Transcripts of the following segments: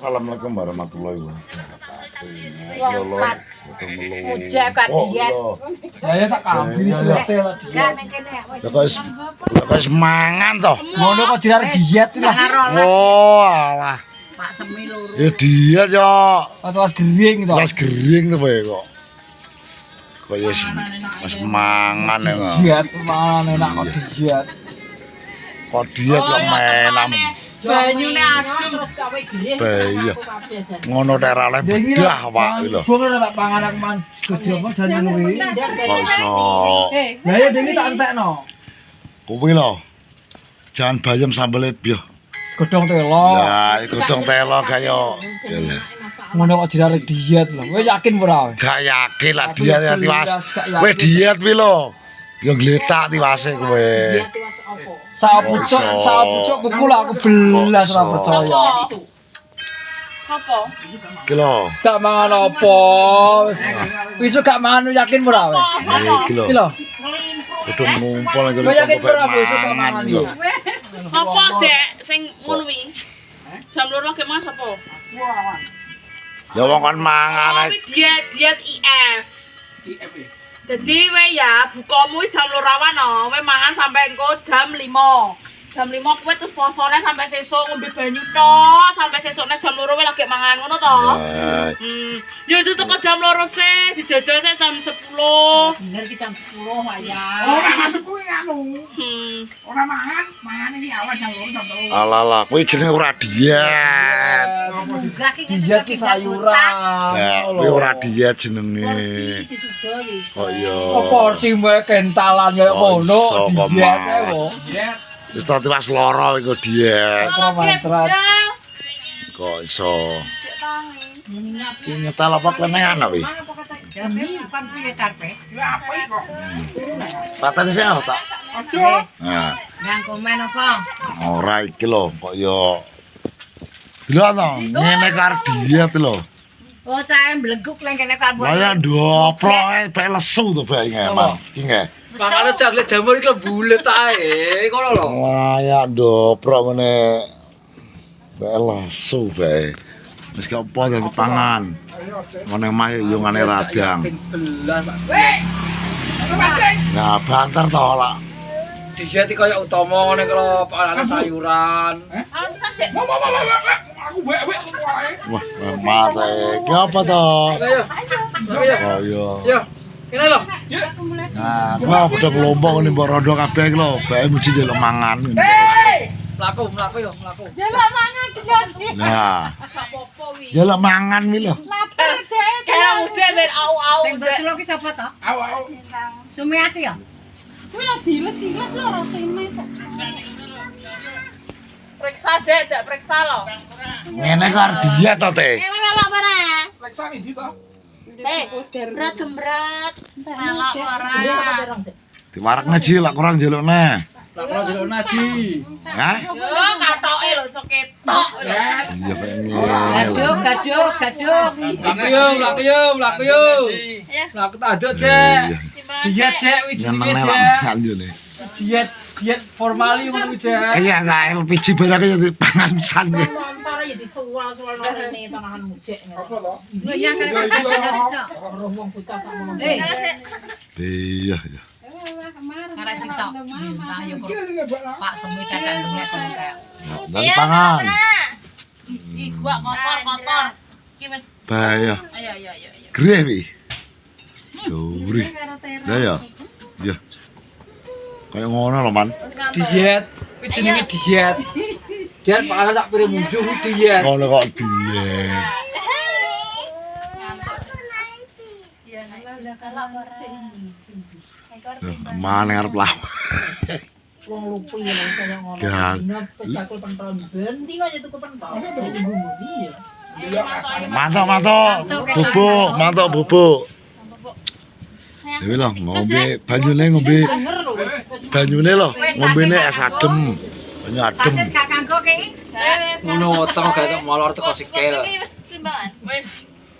Assalamualaikum warahmatullahi wabarakatuh. Ujak kan diet. Ya tak kabis lete lah diet. Lah kok mangan toh. Ngono kok jirar diet lah. Oh, alah. Pak Semi loro. Ya diet ya. Atau was gering to. Mas gering to bae kok. Kok ya wis mangan ya. Diet mangan enak kok diet. Kok diet kok menam. Banyune adem terus gawe gering. Iya. Ngono tek ra le bedah Pak iki lho. Bung ora tak pangan aku man gede apa jalan kuwi. Kok iso. Lah ya dene tak entekno. Kuwi lho. Jangan bayam sambel ebyo. Godhong telo. Ya, godhong telo kaya. Ngono kok jirar diet lho. Kowe yakin ora? Gak yakin lah diet ya tiwas. Kowe diet pi lho. Ya gletak tiwase kowe. Sapucuk pukul aku belas ora percaya. Sopo? Iki lho. Gak mangan apa wis. Wis gak mangan yakin ora wae. Iki lho. Iki lho. Kudu ngumpul iki lho. Kowe yakin ora besok gak mangan iki. Sopo, Dek, sing ngono kuwi? Jam 2 ge mas sopo? Ya wong kon mangan ae. Diet IF. Jadi we ya bukamu jam 2 awan we mangan sampai engko jam 5. Jam 5 kowe terus posone sampai sesuk ngombe banyu tok, sampai sesukne jam 2 we lagi mangan ngono to. Ya itu teko jam 2 sih, dijajal sih jam 10. Bener ki jam 10 wayah. Oh, masuk kuwi anu. Ora mangan iki awal jam 2 jam 3. Alah, kowe jenenge ora diet. Diet ki sayuran. Ya, kowe ora diet jenenge. Kok ya. Kok porsi wae kentalan kaya ngono diet ae wong. Wis tak tiwas lara iku diet. Kok iso. Iki nyetel apa kelenengan apa iki? Bukan piye carpe. Ya apa iki kok? Patene sih tak. Aduh. Nah, Yang komen apa? ora iki lho, kok ya. Lho to, ngene karo diet lho. Oh, cahe mbleguk nang kene kan. Lah ya ndoplok bae lesu to bae ngeman. Iki nggih. Makane cakle jamur iki bulet ae kono lho. Wah ya ndoplok ngene. Bae lesu bae. Wis gak apa dadi pangan. Ngene mah yo ngene radang. Nah, banter to lah. Diet iki kaya utama ngene karo panganan sayuran. Aku wek wae. Wah, mate. Ki apa to? Ayo. Oh iya. Yo. Kene lho. Nah, gua udah kelompok ngene mbok rondo kabeh iki lho, bae mesti ndelok mangan. Mlaku yo, mlaku. Jelek mangan dijadi. Nah. Ndelok mangan iki lho. Lapar deh. Kayak ujek ben au-au. Sing betul ki sapa to? Awak. Sumiati ya? Kuwi lho diles-iles lho rotine kok. Periksa Dek, periksa lho. Ngene kok arep diet to, Teh. Melok ora? Periksa iki to. Berat gemret. Melok ora? Diwarakne Ji lak kurang jelukne. Lah karo jeluk naji. Hah? Yo katoke lho sok ketok. Iya kok Gaduh. Mlaku yo. Mlaku tak aduk, Cek. Diet, Cek, wis Nyeneng Cek. mangan yo ne. Diet formali ngono kuwi, Cek. Kayak enggak LPG barang ya pangan pisan ya. Antara ya disuwal-suwal rene tanahan mujek. Apa to? Lho iya kan roh wong bocah sak ngono. Iya, iya. Arek sing tok. Entah yo Pak Semi tekan dunia sampe. Dari pangan. Ih, gua kotor. Iki wis Bahaya. ayo. Greh wi. Duri. Lah ya. Ya. Kayak ngono lho, Man. Diet. Kuwi jenenge diet. Diet panganan sak piring munjuk kuwi diet. Ngono kok diet. Mana arep lawan. wong lupi lho kaya ngono. Ya. Pecakul pentol bentino ya tuku pentol. Iya. Mantap bubuk. Dewi lho ngombe banyune ngombe. Banyune lho ngombene es adem. Banyu adem. Pases gak kanggo ki. Ngono teng gak molor teko sikil. Wis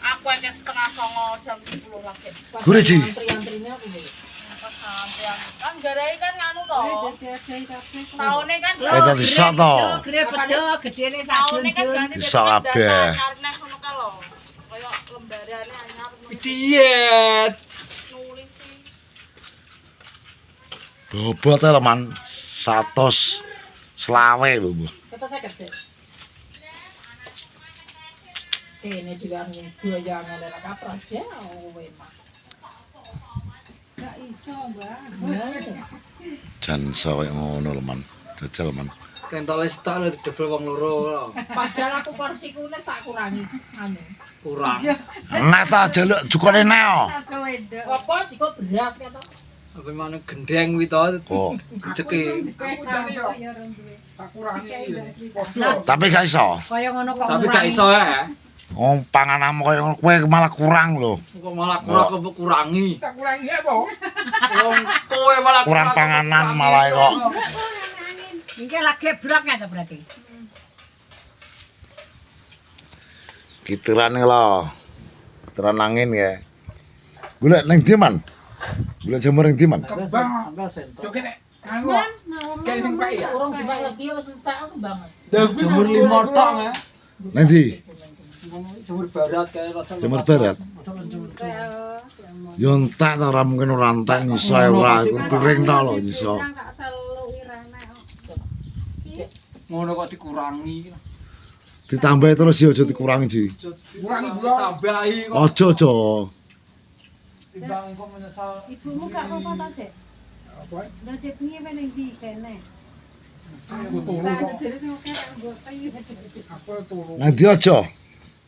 aku akeh setengah 09 jam 10 lagi. Gure Ji. Antri-antrine aku iki. Sampean kan garai kan nganu to. Taune kan. Tadi sok to. gedene Taune kan ganti Bisa kabeh. Karena ngono ka lho. Kaya lembarane anyar Diet. nulis sih. Bobot lho man 100 selawe lho. Bu. Kata saya kerja. Ini juga dua jangan ada kapal aja, enak. Gak iso, Mbak. Jan koyo ngono lho man. Jajal man. Kentole stok lho didebel wong loro lho. Padahal aku porsiku wis tak kurangi anu. Kurang. Nek ta jaluk jukone neo. Apa jika beras kata? Apa mana gendeng kuwi to. Kok Jeki. Aku jane yo. Tak kurangi. tapi gak iso. Kaya ngono kok. Tapi gak iso ya. Wong pangananmu koyo ngono kowe malah kurang lho. Kok malah kurang kok kurangi. Tak kurangi apa? Wong kowe malah Kurang panganan malah kok. Iki lagi brok ya berarti. Kitiran lho. Kitiran angin ya. Golek ning ndi man? Golek jamur ning ndi man? Kembang. Anggal sento. Yo kene anu. Kayak sing baik ya. Orang Jepang lagi wis entek banget. Jemur 5 tok ya. Ning ndi? Jemur barat kayak rasa. Jemur barat. Yo entek ta ora mungkin ora entek nyiso ora piring tok lho nyiso. Ngono kok dikurangi. Ditambahi terus yo aja dikurangi Ji. Kurangi blok. Tambahi kok. Aja aja. Timbang kok menyesal. Ibumu gak apa-apa ta, Cek? Apa? Lah dek piye meneng di kene? Aku turu Lah kok. jere sing oke anggota iki. Apa turu? Nanti aja.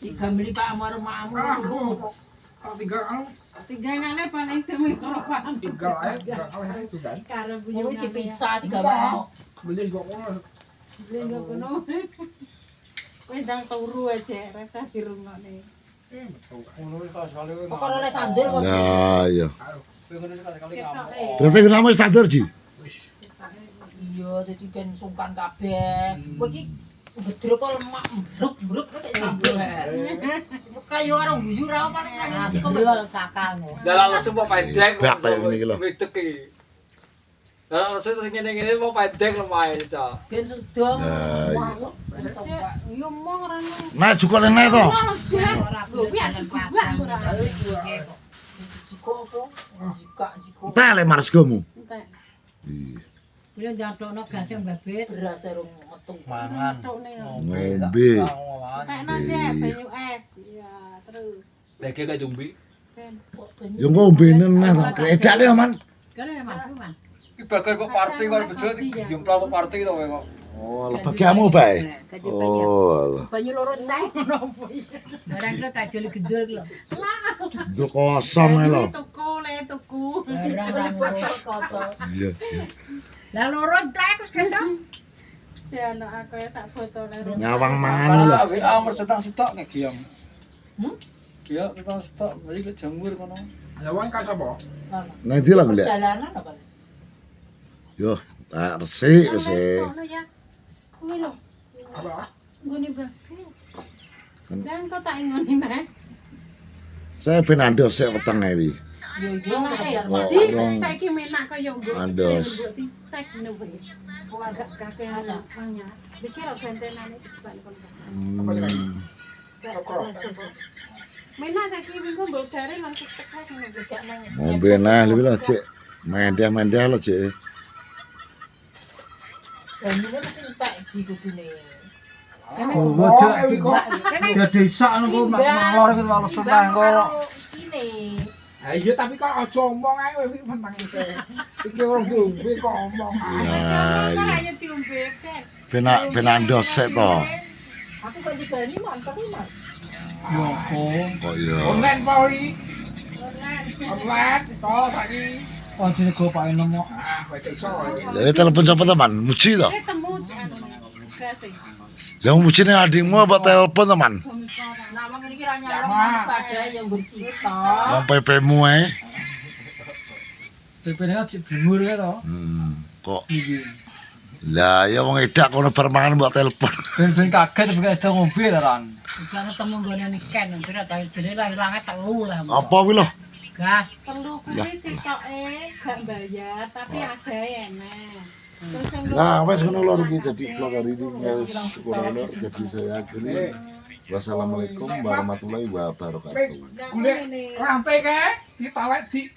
Digambeli Pak Amar mamu. Aku. Tak tinggal anu. Tinggalane paling temu karo paham. Tinggal aja. Tinggal aja itu kan. Karo bunyi. Kuwi dipisah digawe. Beli kok ngono. Lenggo kono. Wis ndang turu aja rasa dirungokne. Ngono kok soalé kowe. Kok oleh tandur kok. Ya iya. Kowe ngono sekali-kali Ketok ngamuk. Berarti kenapa wis tandur Ji? Iya, dadi ben sungkan kabeh. Kowe iki gedruk kok lemak bruk-bruk kok campur. Kayu karo guyu ra panas nang kok sakalmu. Dalam lesu mau pendek. Bak kayak gini lho. Wedek iki. Dalam lesu sing ngene-ngene mau pendek lumayan, Cak. Ben sedong. Ya, Yo mong rene. Nah jukone nek to. Kuwi ada kuat ora. Jiko apa? Jika. Tele marsgomu. Entek. Iya. Kuwi njatokno gas yang babet. Beras rung metu. Mangan. Tokne. Ngombe. Tekno sih banyu es. Iya, terus. Lagi gak jumbi. Ben. Yo ngombene neh to. Kedake man. Kene mas, Mas. Iki bagian kok party kok bejo dijumpla kok party to kowe kok. Oh, bagianmu bae. Oh, Banyu loro teh ngono apa iki? Barang lo tak jeli gedul lho. itu kosong ae lho. Tuku. Barang kotor. Iya. Lah loro teh wis kesem. Si anak aku ya sak foto le. Nyawang mangan Mangan lho. tak WA mer setak-setak nek giam. Hmm? Iya, setak-setak. Balik ke jamur kono. Nyawang kata apa? Nanti lah golek. Jalanan apa? Yo, tak resik resik. Ono ya. Kuwi lho. Apa? Ngene ba. Kan- Dan kok tak ingoni neh. Saya ben andos sik weteng iki. Yo yo Oh, Si dong. saiki menak kaya mbok. Andos. Tek wis. Kok agak kakean banyak. Dikira bentenane cepat kon. Menak saiki minggu mbok jare langsung tek ngono wis gak nang. Ngombe nah lebih lho cek. Mendeh-mendeh lho cek. Banyu mesti entek ji kudune. Oh, aja desa ngono kok malor iki wae seneng kok. Ini. Ah iya tapi kok aja omong ae kowe iki mentang iki. Iki ora diombe kok omong ae. Ya iya. Ayo diombe kek. Ben andos sik to. Aku kok digani mantep iki, Mas. Yo kok. Kok yo. Online poli. Online to saiki. Anjene go pae nemu. Ah, kowe iso. Lah telepon sapa teman? Muji to. Ketemu anu gas e. Lah muji ning adikmu apa telepon teman? Nama ngene iki ra nyalon pada yang bersifat. Wong PP-mu ae. TP-ne cek bumur ya to. Kok Iki. lah ya wong edak kono bar mangan mbok telepon. Ben kaget tapi gak iso ngombe ta, Ran. Jane temu nggone Ken, kira ta jenenge lah ilange telu lah. Apa kuwi lho? gas. Telu Ya, kuwi sitoke gak bayar tapi ada enak. Terus yang Nah, wes ngono lor iki dadi vlog hari ini wis kurang lor jadi saya akhiri. Wassalamualaikum warahmatullahi wabarakatuh. Golek rantai kae ditalek di